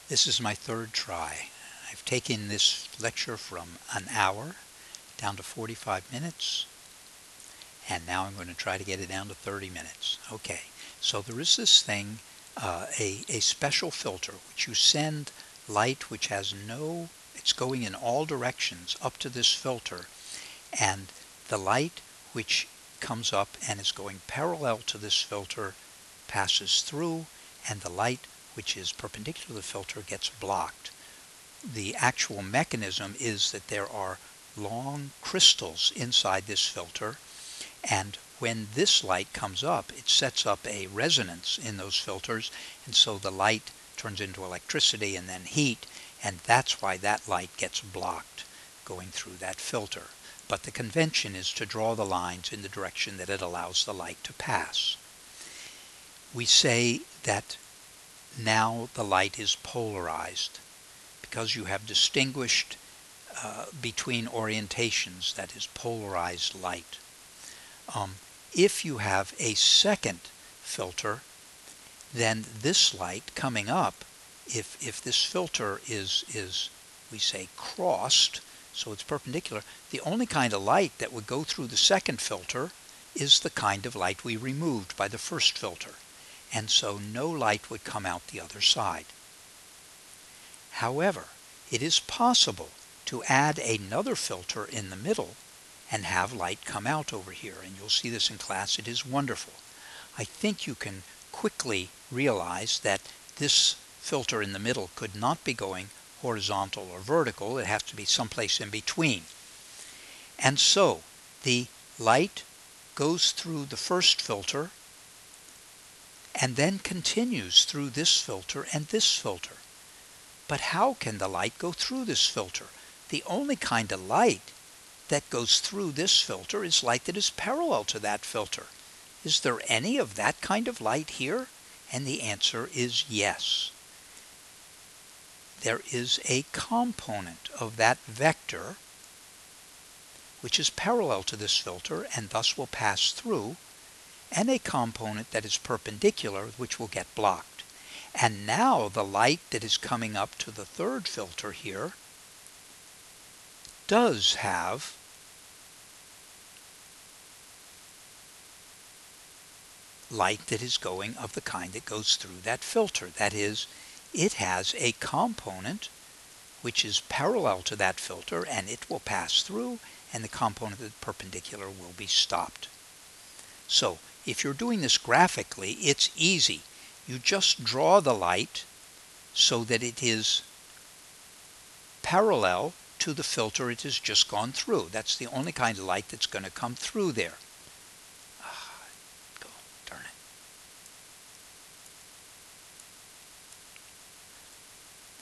This is my third try. I've taken this lecture from an hour down to 45 minutes, and now I'm going to try to get it down to 30 minutes. Okay, so there is this thing, a special filter, which you send light which has it's going in all directions up to this filter, and the light which comes up and is going parallel to this filter passes through, and the light which is perpendicular to the filter gets blocked. The actual mechanism is that there are long crystals inside this filter, and when this light comes up, it sets up a resonance in those filters, and so the light turns into electricity and then heat, and that's why that light gets blocked going through that filter. But the convention is to draw the lines in the direction that it allows the light to pass. We say that now the light is polarized because you have distinguished between orientations, that is polarized light. If you have a second filter, then this light coming up, if this filter is we say crossed, so it's perpendicular, the only kind of light that would go through the second filter is the kind of light we removed by the first filter, and so no light would come out the other side. However, it is possible to add another filter in the middle and have light come out over here, and you'll see this in class. It is wonderful. I think you can quickly realize that this filter in the middle could not be going horizontal or vertical. It has to be someplace in between. And so the light goes through the first filter and then continues through this filter and this filter. But how can the light go through this filter? The only kind of light that goes through this filter is light that is parallel to that filter. Is there any of that kind of light here? And the answer is yes. There is a component of that vector which is parallel to this filter and thus will pass through, and a component that is perpendicular which will get blocked. And now the light that is coming up to the third filter here does have light that is going of the kind that goes through that filter. That is, it has a component which is parallel to that filter and it will pass through, and the component that's perpendicular will be stopped. So if you're doing this graphically, it's easy. You just draw the light so that it is parallel to the filter it has just gone through. That's the only kind of light that's going to come through there. Darn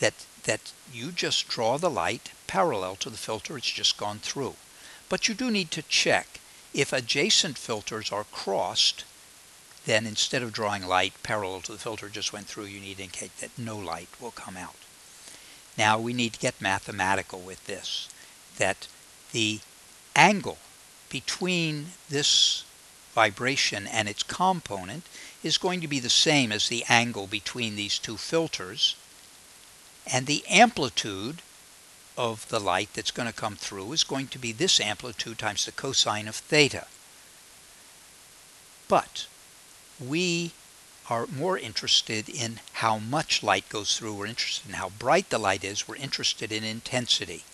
it. That you just draw the light parallel to the filter it's just gone through. But you do need to check. If adjacent filters are crossed, then instead of drawing light parallel to the filter it just went through, you need to indicate that no light will come out. Now we need to get mathematical with this, that the angle between this vibration and its component is going to be the same as the angle between these two filters, and the amplitude of the light that's going to come through is going to be this amplitude times the cosine of theta. But we are more interested in how much light goes through. We're interested in how bright the light is. We're interested in intensity.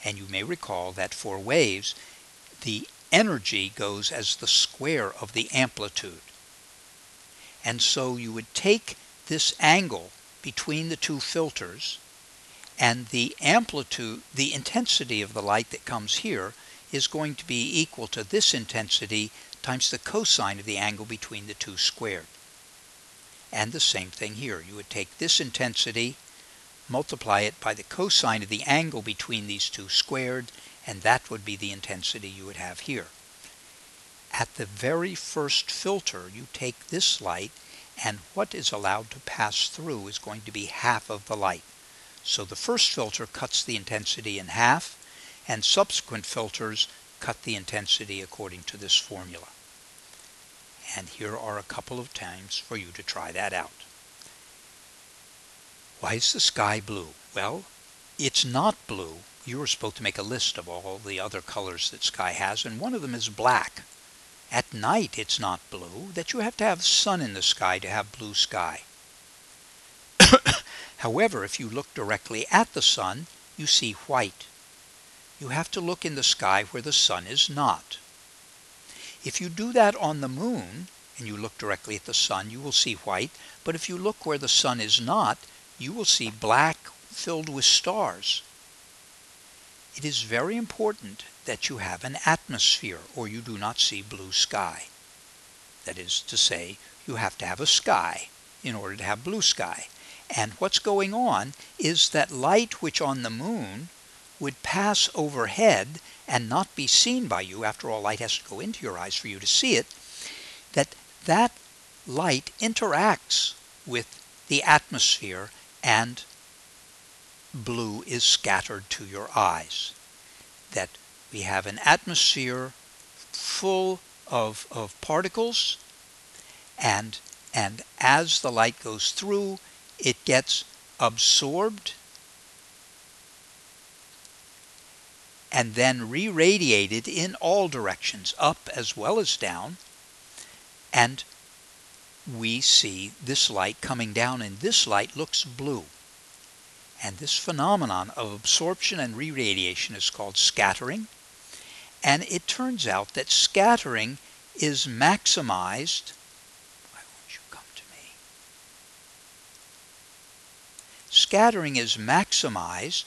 And you may recall that for waves, the energy goes as the square of the amplitude. And so you would take this angle between the two filters, and the amplitude, the intensity of the light that comes here is going to be equal to this intensity times the cosine of the angle between the two squared. And the same thing here. You would take this intensity, multiply it by the cosine of the angle between these two squared, and that would be the intensity you would have here. At the very first filter, you take this light, and what is allowed to pass through is going to be half of the light. So the first filter cuts the intensity in half, and subsequent filters cut the intensity according to this formula. And here are a couple of times for you to try that out. Why is the sky blue? Well, it's not blue. You were supposed to make a list of all the other colors that sky has, and one of them is black. At night it's not blue, that you have to have sun in the sky to have blue sky. However, if you look directly at the sun, you see white. You have to look in the sky where the sun is not. If you do that on the moon, and you look directly at the sun, you will see white, but if you look where the sun is not, you will see black filled with stars. It is very important that you have an atmosphere, or you do not see blue sky. That is to say, you have to have a sky in order to have blue sky. And what's going on is that light which on the moon would pass overhead and not be seen by you, after all, light has to go into your eyes for you to see it, that light interacts with the atmosphere and blue is scattered to your eyes. That we have an atmosphere full of particles, and as the light goes through, it gets absorbed and then re-radiated in all directions, up as well as down, and we see this light coming down, and this light looks blue. And this phenomenon of absorption and re-radiation is called scattering, and it turns out that scattering is maximized. Why won't you come to me? Scattering is maximized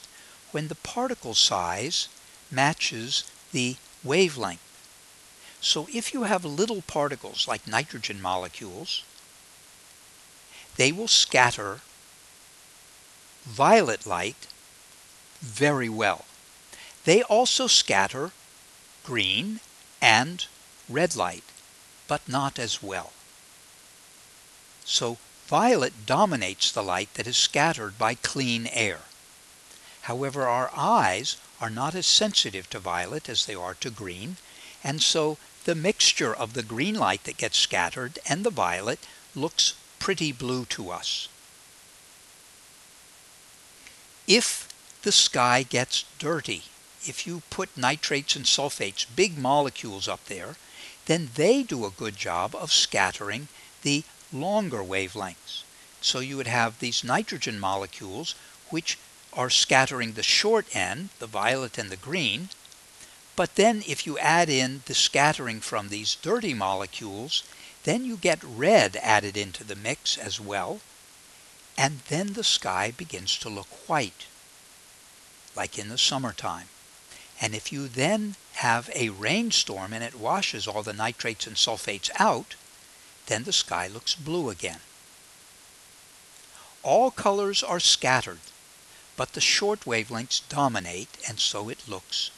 when the particle size matches the wavelength. So if you have little particles like nitrogen molecules, they will scatter violet light very well. They also scatter green and red light, but not as well. So violet dominates the light that is scattered by clean air. However, our eyes are not as sensitive to violet as they are to green, and so the mixture of the green light that gets scattered and the violet looks pretty blue to us. If the sky gets dirty, if you put nitrates and sulfates, big molecules up there, then they do a good job of scattering the longer wavelengths. So you would have these nitrogen molecules which are scattering the short end, the violet and the green, but then if you add in the scattering from these dirty molecules, then you get red added into the mix as well, and then the sky begins to look white, like in the summertime. And if you then have a rainstorm and it washes all the nitrates and sulfates out, then the sky looks blue again. All colors are scattered, but the short wavelengths dominate, and so it looks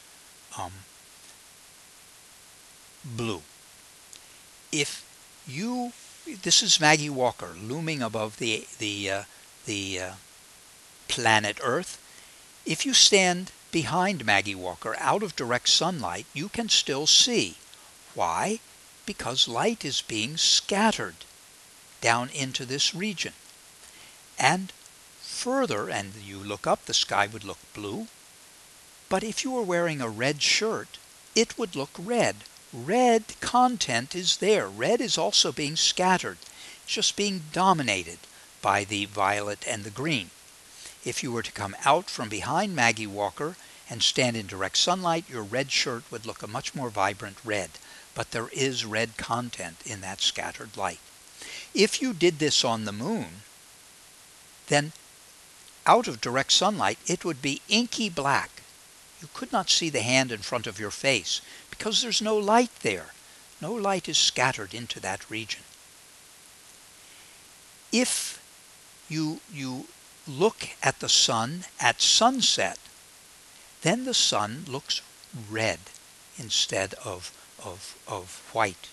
blue. This is Maggie Walker looming above the planet Earth. If you stand behind Maggie Walker out of direct sunlight, you can still see. Why? Because light is being scattered down into this region. And further, and you look up, the sky would look blue. But if you were wearing a red shirt, it would look red. Red content is there. Red is also being scattered. It's just being dominated by the violet and the green. If you were to come out from behind Maggie Walker and stand in direct sunlight, your red shirt would look a much more vibrant red. But there is red content in that scattered light. If you did this on the moon, then out of direct sunlight, it would be inky black. You could not see the hand in front of your face because there's no light there. No light is scattered into that region. If you look at the sun at sunset, then the sun looks red instead of white.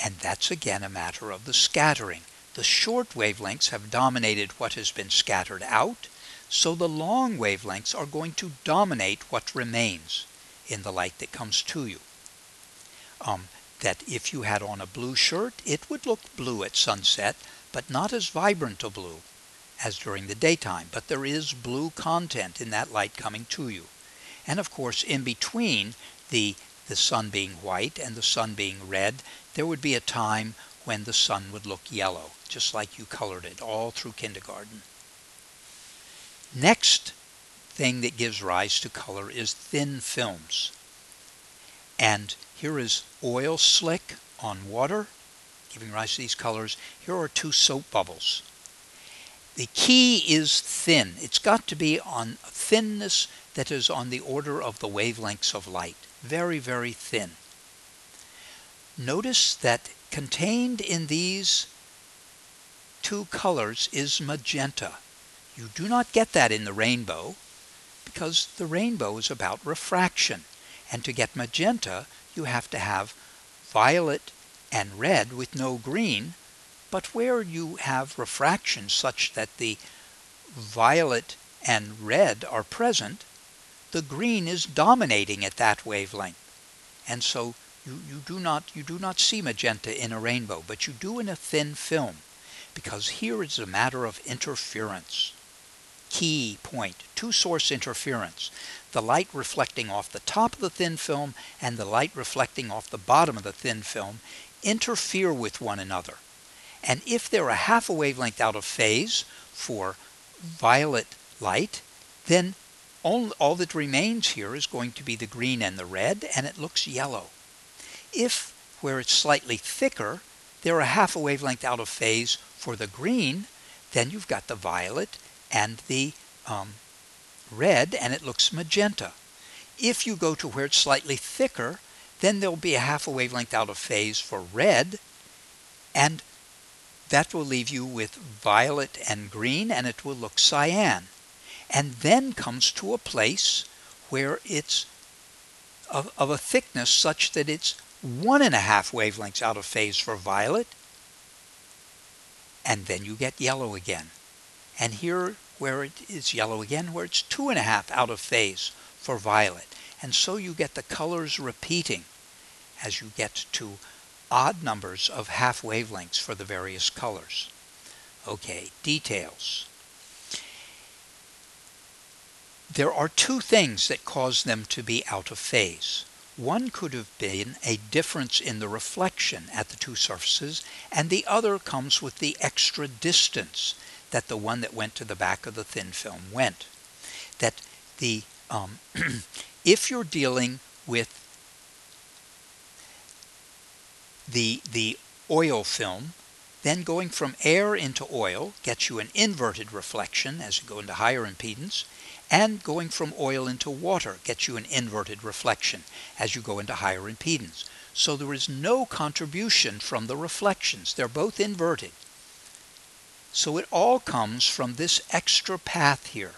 And that's again a matter of the scattering. The short wavelengths have dominated what has been scattered out, so the long wavelengths are going to dominate what remains in the light that comes to you. That if you had on a blue shirt, it would look blue at sunset, but not as vibrant a blue as during the daytime, but there is blue content in that light coming to you. And of course, in between the sun being white and the sun being red, there would be a time when the sun would look yellow, just like you colored it all through kindergarten. Next thing that gives rise to color is thin films. And here is oil slick on water, giving rise to these colors. Here are two soap bubbles. The key is thin. It's got to be on a thinness that is on the order of the wavelengths of light. Very, very thin. Notice that contained in these two colors is magenta. You do not get that in the rainbow because the rainbow is about refraction. And to get magenta, you have to have violet and red with no green. But where you have refraction such that the violet and red are present, the green is dominating at that wavelength. And so you do not see magenta in a rainbow, but you do in a thin film, because here is a matter of interference. Key point, two-source interference. The light reflecting off the top of the thin film and the light reflecting off the bottom of the thin film interfere with one another. And if they're a half a wavelength out of phase for violet light, then all that remains here is going to be the green and the red, and it looks yellow. If, where it's slightly thicker, they're a half a wavelength out of phase for the green, then you've got the violet and the red, and it looks magenta. If you go to where it's slightly thicker, then there'll be a half a wavelength out of phase for red, and that will leave you with violet and green, and it will look cyan. And then comes to a place where it's of a thickness such that it's 1.5 wavelengths out of phase for violet, and then you get yellow again. And here where it is yellow again, where it's 2.5 out of phase for violet. And so you get the colors repeating as you get to odd numbers of half wavelengths for the various colors. Okay, details. There are two things that cause them to be out of phase. One could have been a difference in the reflection at the two surfaces, and the other comes with the extra distance that the one that went to the back of the thin film went. That the if you're dealing with the oil film, then going from air into oil gets you an inverted reflection as you go into higher impedance, and going from oil into water gets you an inverted reflection as you go into higher impedance. So there is no contribution from the reflections. They're both inverted. So it all comes from this extra path here,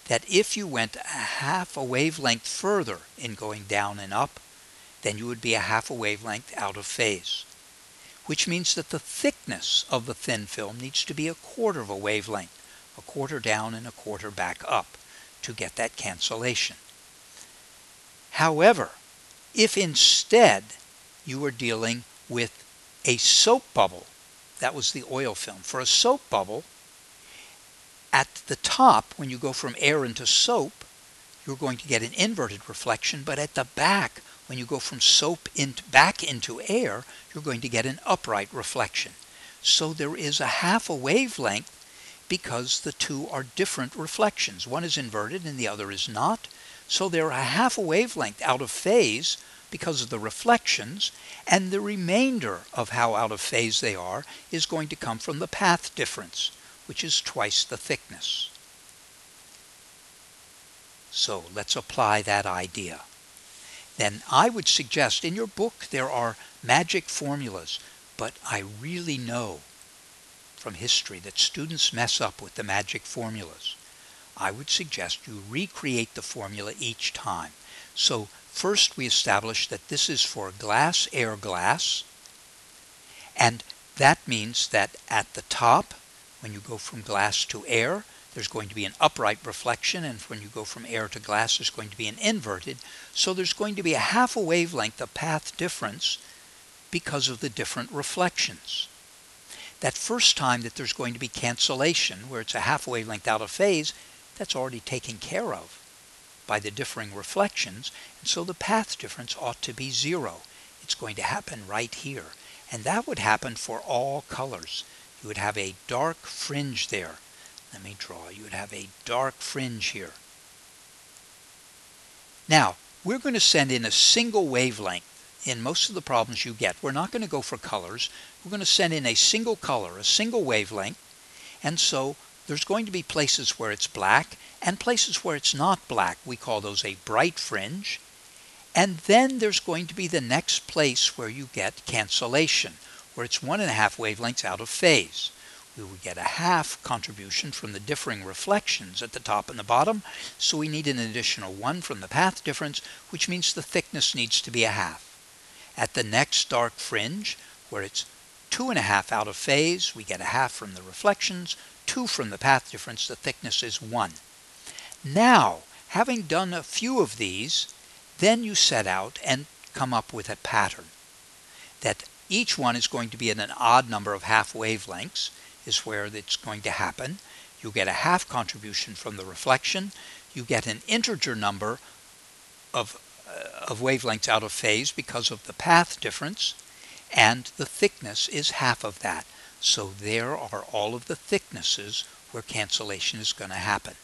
that if you went a half a wavelength further in going down and up, then you would be a half a wavelength out of phase, which means that the thickness of the thin film needs to be a quarter of a wavelength, a quarter down and a quarter back up, to get that cancellation. However, if instead you were dealing with a soap bubble, that was the oil film. For a soap bubble, at the top, when you go from air into soap, you're going to get an inverted reflection, but at the back, when you go from soap back into air, you're going to get an upright reflection. So there is a half a wavelength because the two are different reflections. One is inverted and the other is not. So they're a half a wavelength out of phase because of the reflections, and the remainder of how out of phase they are is going to come from the path difference, which is twice the thickness. So let's apply that idea. Then I would suggest, in your book there are magic formulas, but I really know from history that students mess up with the magic formulas. I would suggest you recreate the formula each time. So first we establish that this is for glass, air, glass, and that means that at the top, when you go from glass to air, there's going to be an upright reflection, and when you go from air to glass, there's going to be an inverted. So there's going to be a half a wavelength of path difference because of the different reflections. That first time that there's going to be cancellation, where it's a half wavelength out of phase, that's already taken care of by the differing reflections, and so the path difference ought to be 0. It's going to happen right here, and that would happen for all colors. You would have a dark fringe there. Let me draw. You would have a dark fringe here. Now, we're going to send in a single wavelength. In most of the problems you get, we're not going to go for colors. We're going to send in a single color, a single wavelength, and so there's going to be places where it's black and places where it's not black. We call those a bright fringe. And then there's going to be the next place where you get cancellation, where it's 1.5 wavelengths out of phase. We would get a half contribution from the differing reflections at the top and the bottom, so we need an additional 1 from the path difference, which means the thickness needs to be a half. At the next dark fringe, where it's 2.5 out of phase, we get a half from the reflections, 2 from the path difference, the thickness is 1. Now, having done a few of these, then you set out and come up with a pattern. That each one is going to be in an odd number of half wavelengths is where it's going to happen. You get a half contribution from the reflection. You get an integer number of wavelengths out of phase because of the path difference, and the thickness is half of that. So there are all of the thicknesses where cancellation is going to happen.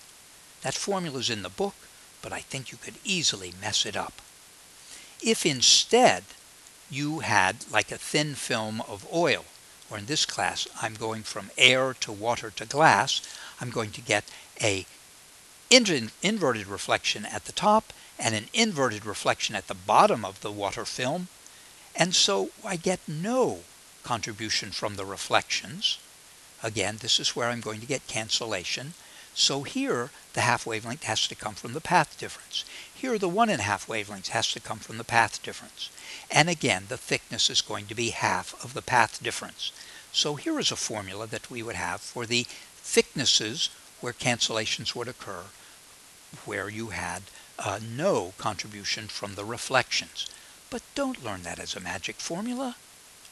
That formula is in the book, but I think you could easily mess it up. If instead you had like a thin film of oil, or in this class I'm going from air to water to glass, I'm going to get a inverted reflection at the top and an inverted reflection at the bottom of the water film, and so I get no contribution from the reflections. Again, this is where I'm going to get cancellation. So here the half wavelength has to come from the path difference. Here the 1.5 wavelengths has to come from the path difference. And again, the thickness is going to be half of the path difference. So here is a formula that we would have for the thicknesses where cancellations would occur, where you had no contribution from the reflections. But don't learn that as a magic formula.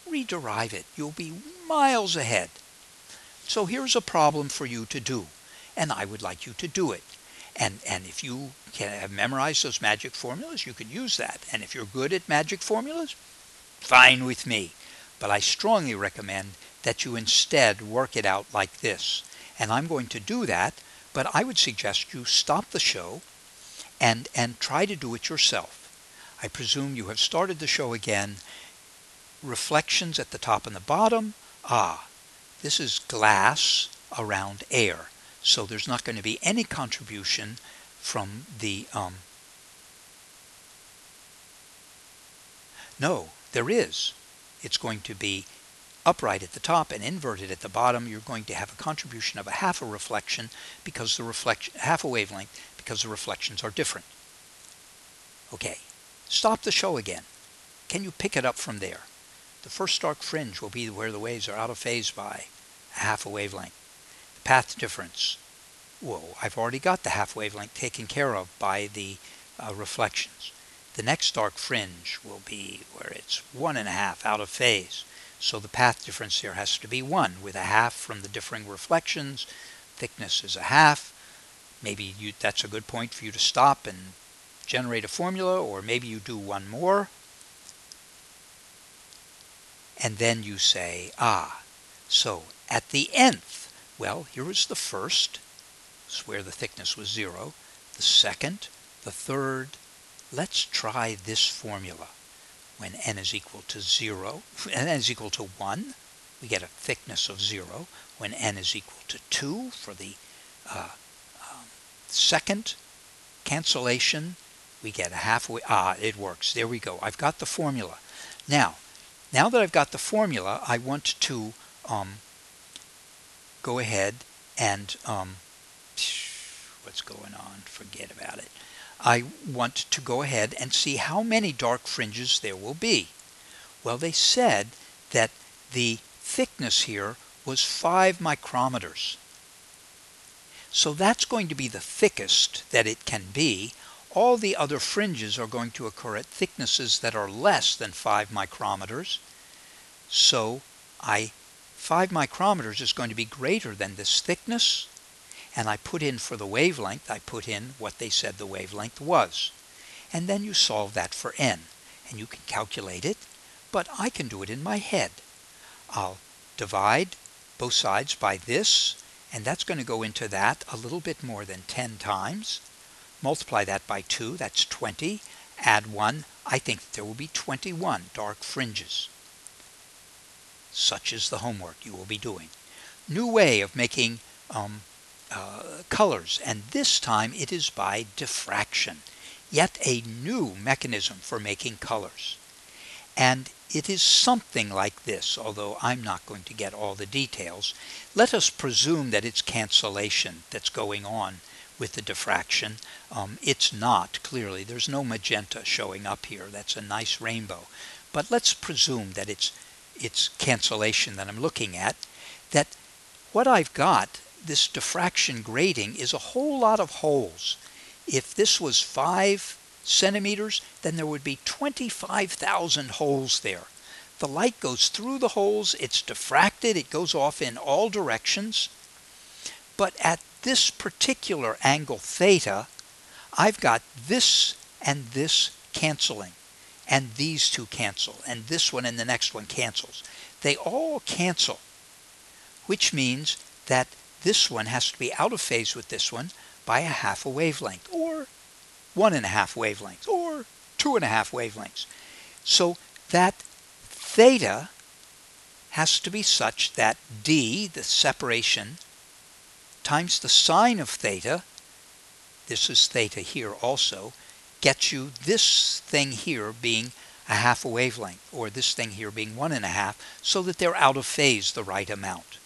Rederive it. You'll be miles ahead. So here's a problem for you to do, and I would like you to do it. And if you can have memorized those magic formulas, you can use that. And if you're good at magic formulas, fine with me. But I strongly recommend that you instead work it out like this. And I'm going to do that, but I would suggest you stop the show and try to do it yourself. I presume you have started the show again. Reflections at the top and the bottom. This is glass around air. So there's not going to be any contribution from the... No, there is. It's going to be upright at the top and inverted at the bottom. You're going to have a contribution of a half a reflection because half a wavelength because the reflections are different. Okay, stop the show again. Can you pick it up from there? The first dark fringe will be where the waves are out of phase by a half a wavelength. The path difference, whoa, I've already got the half wavelength taken care of by the reflections. The next dark fringe will be where it's 1.5 out of phase. So the path difference here has to be 1 with a half from the differing reflections. Thickness is a half. Maybe that's a good point for you to stop and generate a formula, or maybe you do one more. And then you say, so at the nth, well, here is the first. This is where the thickness was 0. The second, the third. Let's try this formula. When n is equal to 0, n is equal to 1, we get a thickness of 0. When n is equal to 2 for the second cancellation, we get a halfway. It works. There we go. I've got the formula. Now that I've got the formula, I want to go ahead and what's going on? Forget about it. I want to go ahead and see how many dark fringes there will be. Well, they said that the thickness here was 5 micrometers. So that's going to be the thickest that it can be. All the other fringes are going to occur at thicknesses that are less than 5 micrometers. So I 5 micrometers is going to be greater than this thickness, and I put in for the wavelength, I put in what they said the wavelength was. And then you solve that for n, and you can calculate it, but I can do it in my head. I'll divide both sides by this, and that's going to go into that a little bit more than 10 times. Multiply that by 2, that's 20. Add 1, I think that there will be 21 dark fringes. Such is the homework you will be doing. New way of making colors, and this time it is by diffraction. Yet a new mechanism for making colors. And it is something like this, although I'm not going to get all the details. Let us presume that it's cancellation that's going on with the diffraction. It's not, clearly. There's no magenta showing up here. That's a nice rainbow. But let's presume that it's cancellation that I'm looking at, that what I've got, this diffraction grating, is a whole lot of holes. If this was 5 centimeters, then there would be 25,000 holes there. The light goes through the holes, it's diffracted, it goes off in all directions. But at this particular angle theta, I've got this and this canceling, and these two cancel, and this one and the next one cancels. They all cancel, which means that this one has to be out of phase with this one by a half a wavelength, or 1.5 wavelengths, or 2.5 wavelengths. So that theta has to be such that d, the separation, times the sine of theta, this is theta here also, gets you this thing here being a half a wavelength, or this thing here being 1.5, so that they're out of phase the right amount.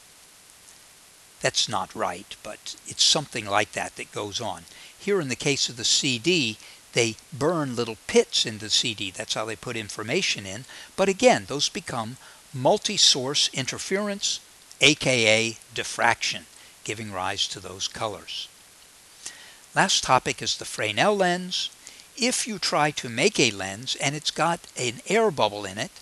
That's not right, but it's something like that that goes on. Here in the case of the CD, they burn little pits in the CD. That's how they put information in. But again, those become multi-source interference, aka diffraction, giving rise to those colors. Last topic is the Fresnel lens. If you try to make a lens and it's got an air bubble in it,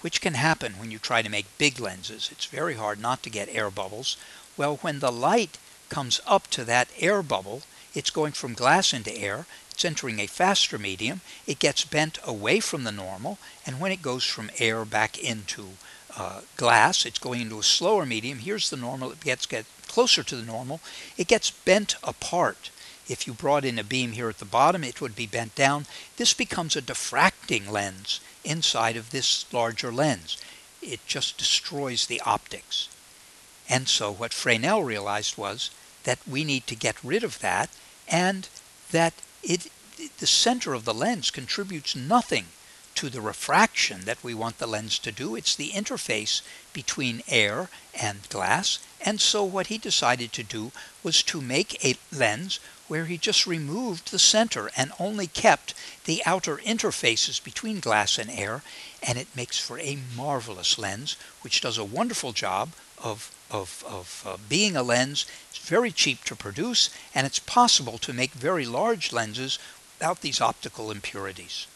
which can happen when you try to make big lenses, it's very hard not to get air bubbles. Well, when the light comes up to that air bubble, it's going from glass into air, it's entering a faster medium, it gets bent away from the normal, and when it goes from air back into glass, it's going into a slower medium. Here's the normal, it gets closer to the normal, it gets bent apart. If you brought in a beam here at the bottom, it would be bent down. This becomes a diffracting lens inside of this larger lens. It just destroys the optics. And so what Fresnel realized was that we need to get rid of that, and that the center of the lens contributes nothing to the refraction that we want the lens to do. It's the interface between air and glass. And so what he decided to do was to make a lens where he just removed the center and only kept the outer interfaces between glass and air, and it makes for a marvelous lens which does a wonderful job of being a lens. It's very cheap to produce, and it's possible to make very large lenses without these optical impurities.